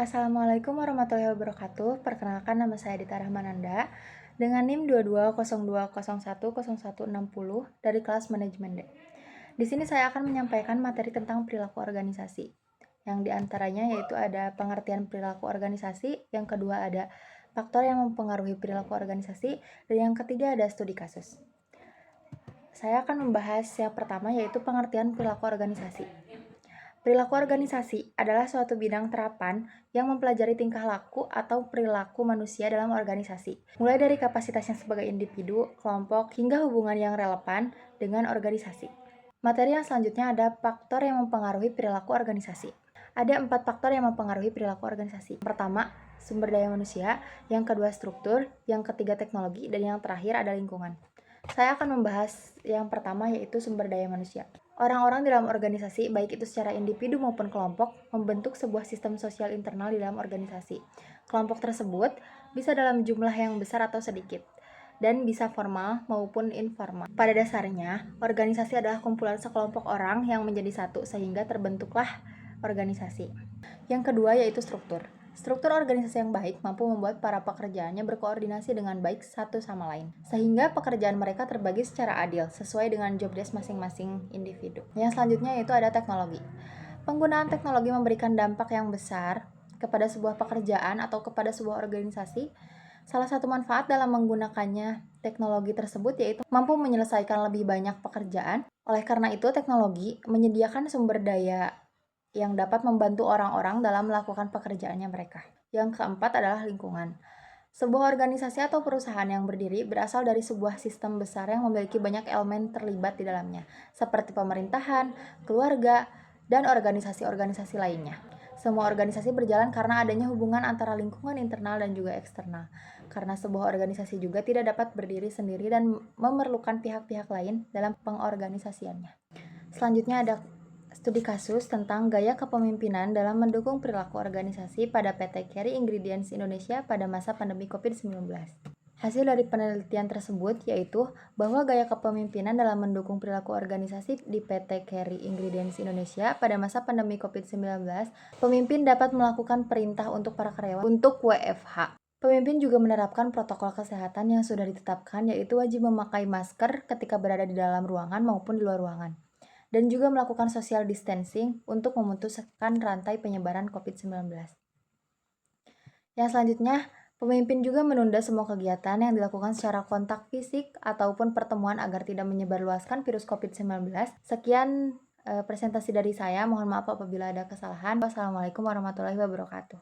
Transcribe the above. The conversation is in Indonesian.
Assalamualaikum warahmatullahi wabarakatuh. Perkenalkan, nama saya Dita Rahmananda dengan NIM 2202010160 dari kelas manajemen D. Di sini saya akan menyampaikan materi tentang perilaku organisasi. Yang diantaranya yaitu ada pengertian perilaku organisasi, yang kedua ada faktor yang mempengaruhi perilaku organisasi, dan yang ketiga ada studi kasus. Saya akan membahas yang pertama yaitu pengertian perilaku organisasi. Perilaku organisasi adalah suatu bidang terapan yang mempelajari tingkah laku atau perilaku manusia dalam organisasi, mulai dari kapasitasnya sebagai individu, kelompok, hingga hubungan yang relevan dengan organisasi. Materi yang selanjutnya ada faktor yang mempengaruhi perilaku organisasi. Ada 4 faktor yang mempengaruhi perilaku organisasi. Pertama, sumber daya manusia, yang kedua struktur, yang ketiga teknologi, dan yang terakhir ada lingkungan. Saya akan membahas yang pertama yaitu sumber daya manusia. Orang-orang di dalam organisasi, baik itu secara individu maupun kelompok, membentuk sebuah sistem sosial internal di dalam organisasi. Kelompok tersebut bisa dalam jumlah yang besar atau sedikit, dan bisa formal maupun informal. Pada dasarnya, organisasi adalah kumpulan sekelompok orang yang menjadi satu sehingga terbentuklah organisasi. Yang kedua yaitu struktur. Struktur organisasi yang baik mampu membuat para pekerjaannya berkoordinasi dengan baik satu sama lain, sehingga pekerjaan mereka terbagi secara adil sesuai dengan job desk masing-masing individu. Yang selanjutnya yaitu ada teknologi. Penggunaan teknologi memberikan dampak yang besar kepada sebuah pekerjaan atau kepada sebuah organisasi. Salah satu manfaat dalam menggunakannya teknologi tersebut yaitu mampu menyelesaikan lebih banyak pekerjaan. Oleh karena itu, teknologi menyediakan sumber daya yang dapat membantu orang-orang dalam melakukan pekerjaannya mereka. Yang keempat adalah lingkungan. Sebuah organisasi atau perusahaan yang berdiri berasal dari sebuah sistem besar yang memiliki banyak elemen terlibat di dalamnya, seperti pemerintahan, keluarga, dan organisasi-organisasi lainnya. Semua organisasi berjalan karena adanya hubungan antara lingkungan internal dan juga eksternal. Karena sebuah organisasi juga tidak dapat berdiri sendiri dan memerlukan pihak-pihak lain dalam pengorganisasiannya. Selanjutnya ada studi kasus tentang gaya kepemimpinan dalam mendukung perilaku organisasi pada PT Carry Ingredients Indonesia pada masa pandemi COVID-19. Hasil dari penelitian tersebut yaitu bahwa gaya kepemimpinan dalam mendukung perilaku organisasi di PT Carry Ingredients Indonesia pada masa pandemi COVID-19, pemimpin dapat melakukan perintah untuk para karyawan untuk WFH. Pemimpin juga menerapkan protokol kesehatan yang sudah ditetapkan, yaitu wajib memakai masker ketika berada di dalam ruangan maupun di luar ruangan, dan juga melakukan social distancing untuk memutuskan rantai penyebaran COVID-19. Yang selanjutnya, pemimpin juga menunda semua kegiatan yang dilakukan secara kontak fisik ataupun pertemuan agar tidak menyebarluaskan virus COVID-19. Sekian presentasi dari saya, mohon maaf apabila ada kesalahan. Wassalamualaikum warahmatullahi wabarakatuh.